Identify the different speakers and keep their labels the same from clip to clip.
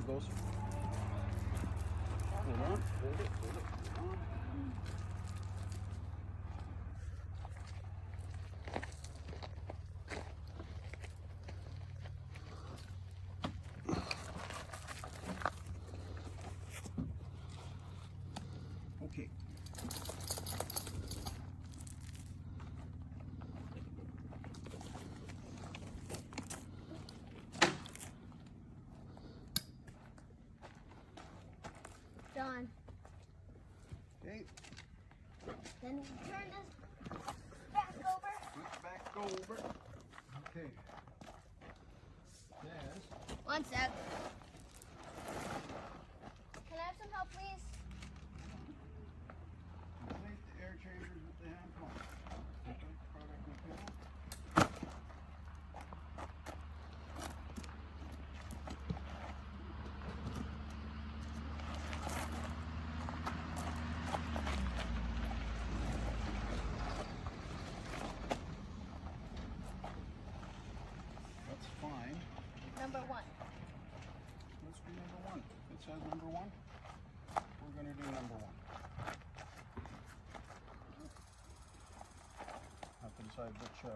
Speaker 1: it goes. Hold on. Hold it. Hold on. Okay.
Speaker 2: Done.
Speaker 1: Okay.
Speaker 2: Then turn this back over.
Speaker 1: Switch back over. Okay. Yes.
Speaker 2: 1 sec. Can I have some help, please?
Speaker 1: Complete the air chambers with the hand pump. Okay. Product material. That's fine.
Speaker 2: Number 1.
Speaker 1: Let's do number 1. It says number 1. We're going to do number 1. Have to decide which.
Speaker 2: I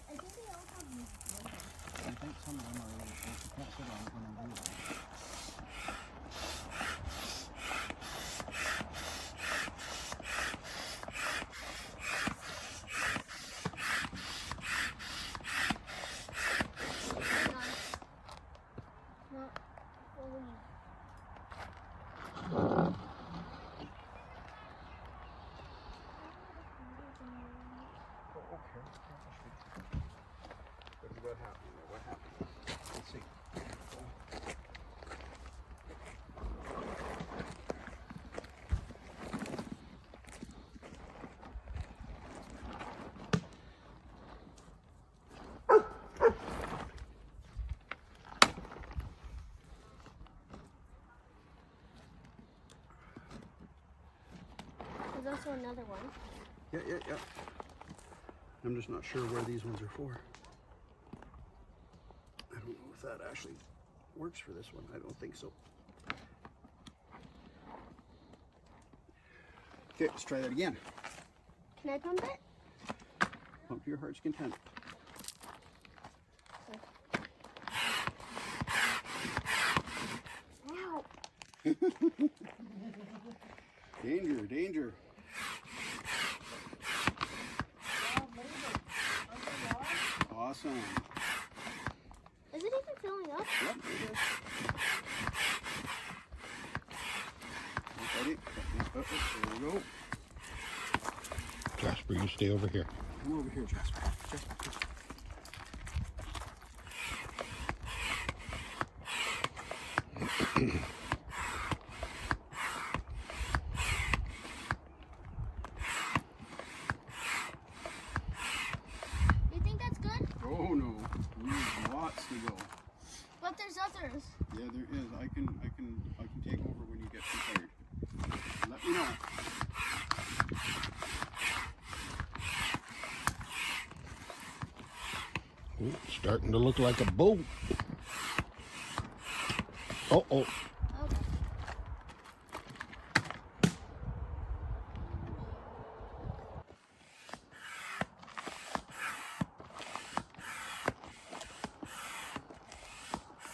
Speaker 2: think they all have these.
Speaker 1: I think some of them are really short. You can't sit on it when I'm doing it.
Speaker 2: Not fully.
Speaker 1: Oh, okay. What happened there? What happened? Let's see.
Speaker 2: There's also another one.
Speaker 1: Yeah. I'm just not sure where these ones are for. I don't know if that actually works for this one. I don't think so. Okay, let's try that again.
Speaker 2: Can I pump it?
Speaker 1: Pump to your heart's content.
Speaker 2: Ow.
Speaker 1: Danger, danger. Awesome.
Speaker 2: Is it even filling up?
Speaker 1: Yep, it is. Ready? There we go.
Speaker 3: Jasper, you stay over here.
Speaker 1: Come over here, Jasper. Jasper.
Speaker 2: You think that's good?
Speaker 1: Oh no, there's lots to go.
Speaker 2: But there's others.
Speaker 1: Yeah, there is. I can take over when you get too tired. Let me know.
Speaker 3: Ooh, starting to look like a boat. Oh.
Speaker 2: Okay.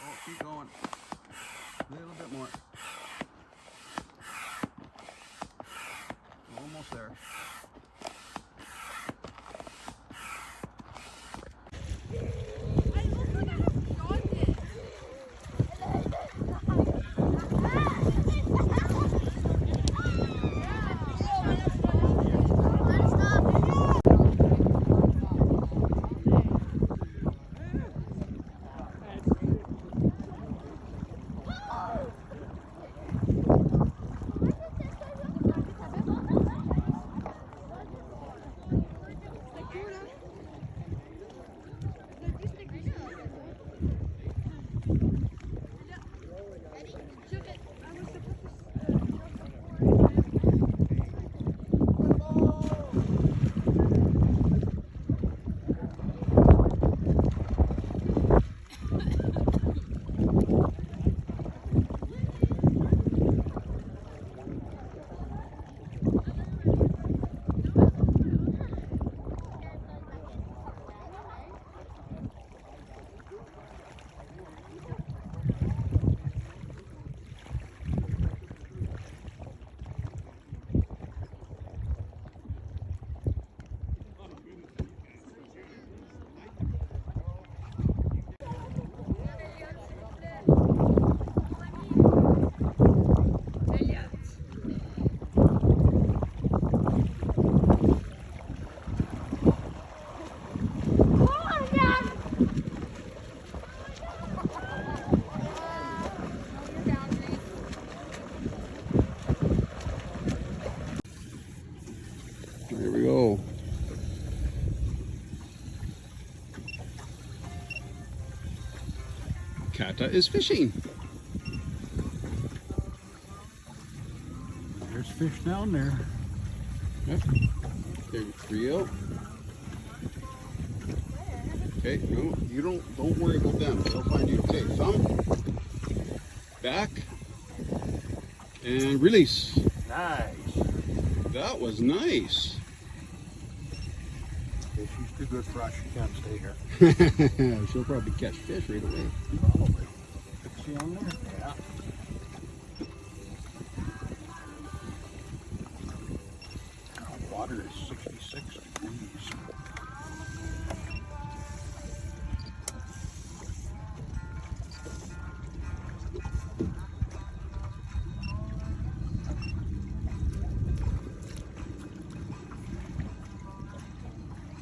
Speaker 1: Oh, keep going. A little bit more. Almost there. Kata is fishing.
Speaker 4: There's fish down there.
Speaker 1: Yep. Okay, reel. Okay, no, you don't worry about them. They'll find you. Okay, thumb, back, and release.
Speaker 4: Nice.
Speaker 1: That was nice.
Speaker 4: She's too good for us. She can't stay here.
Speaker 1: She'll probably catch fish right away.
Speaker 4: Probably. See on there? Yeah. Water is 66 degrees.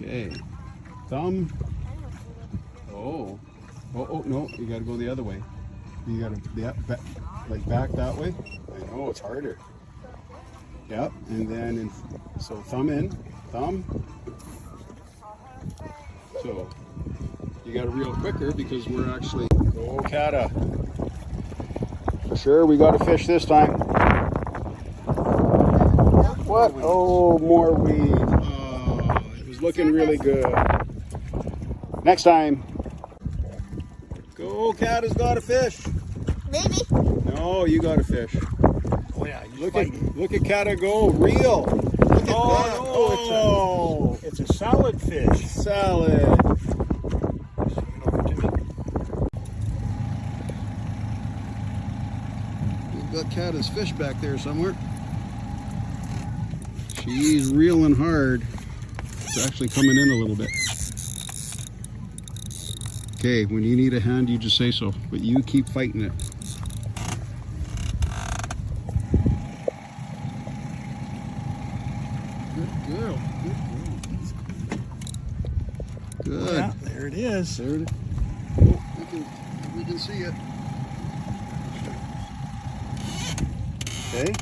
Speaker 1: Okay, thumb. Oh, no, you got to go the other way. You got to like back that way. I know it's harder. Yep, and then so thumb in, thumb. So you got to reel quicker because we're actually go Kata. For sure, we got a fish this time. What? Oh, more weed. Oh, it was looking really good. Next time. Go, Kata's got a fish.
Speaker 2: Maybe.
Speaker 1: No, you got a fish.
Speaker 4: Oh yeah,
Speaker 1: Look at Kata go. Reel. Look at that.
Speaker 4: Oh, it's a salad fish.
Speaker 1: Salad. We've got Kata's fish back there somewhere. She's reeling hard. It's actually coming in a little bit. Okay, when you need a hand, you just say so, but you keep fighting it. Good girl. Good.
Speaker 4: Yeah, there it is.
Speaker 1: There it is. Oh, we can see it. Okay.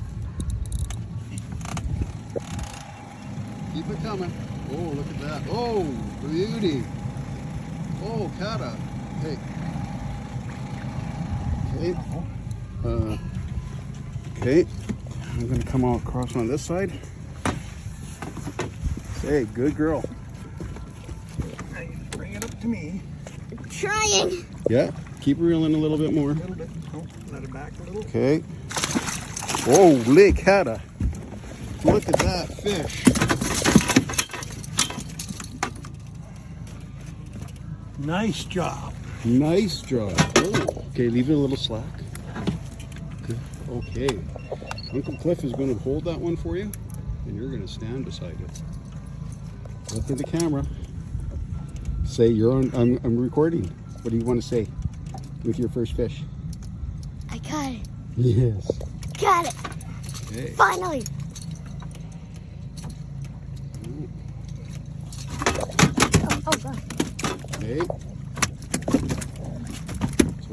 Speaker 1: Keep it coming. Oh, look at that. Oh, beauty. Oh, Kata. Hey. Okay. Okay. I'm going to come all across on this side. Hey, good girl.
Speaker 4: Bring it up to me.
Speaker 2: I'm trying.
Speaker 1: Yeah. Keep reeling a little bit more.
Speaker 4: A little bit. Oh, let it back a little.
Speaker 1: Okay. Holy Kata. Look at that fish.
Speaker 4: Nice job.
Speaker 1: Nice job. Oh, okay, leave it a little slack. Good. Okay. Uncle Cliff is going to hold that one for you, and you're going to stand beside it. Look at the camera. Say you're on. I'm recording. What do you want to say with your first fish?
Speaker 2: I got it.
Speaker 1: Yes.
Speaker 2: Got it.
Speaker 1: Okay.
Speaker 2: Finally. Oh God.
Speaker 1: Okay. So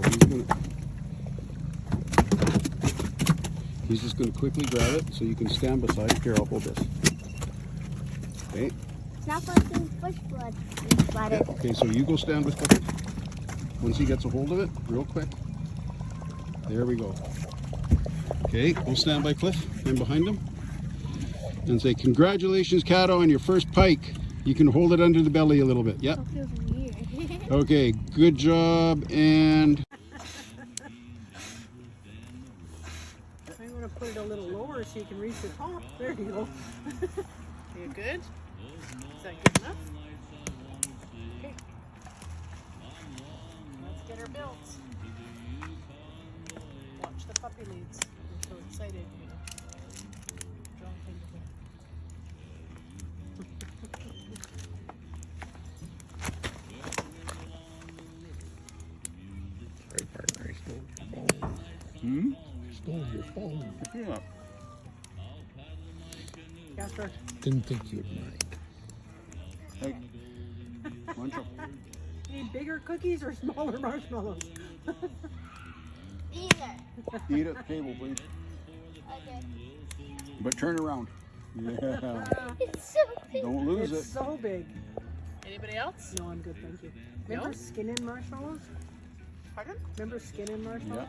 Speaker 1: he's just gonna quickly grab it so you can stand beside it. Here, I'll hold this. Okay.
Speaker 2: It's not fucking fish blood. Got it.
Speaker 1: Okay, so you go stand with Clifford. Once he gets a hold of it, real quick. There we go. Okay, we'll stand by Cliff and behind him. And say, congratulations, Kata, on your first pike. You can hold it under the belly a little bit. Yep.
Speaker 2: That feels weird.
Speaker 1: Okay, good job, and...
Speaker 5: I'm going to put it a little lower so you can reach the top. There you go. You good? Is that good enough? Okay. Let's get her built. Watch the puppy leads. I'm so excited. Don't think of it.
Speaker 4: Sorry, partner. I stole your phone.
Speaker 1: Hmm?
Speaker 4: Stole your phone.
Speaker 1: Yeah.
Speaker 5: Casper.
Speaker 4: Didn't think you'd mind.
Speaker 1: Hey. Bunch of...
Speaker 5: Need bigger cookies or smaller marshmallows?
Speaker 2: Either.
Speaker 1: Eat at the table, please.
Speaker 2: Okay.
Speaker 1: But turn around. Yeah.
Speaker 2: It's so big.
Speaker 1: Don't lose
Speaker 5: It's
Speaker 1: it.
Speaker 5: so big. Anybody else? No, I'm good, thank you. Remember skinning marshmallows? Pardon? Remember skinning marshmallows?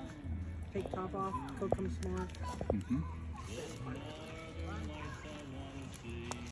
Speaker 5: Take top off, cook them some more.
Speaker 1: Mm-hmm.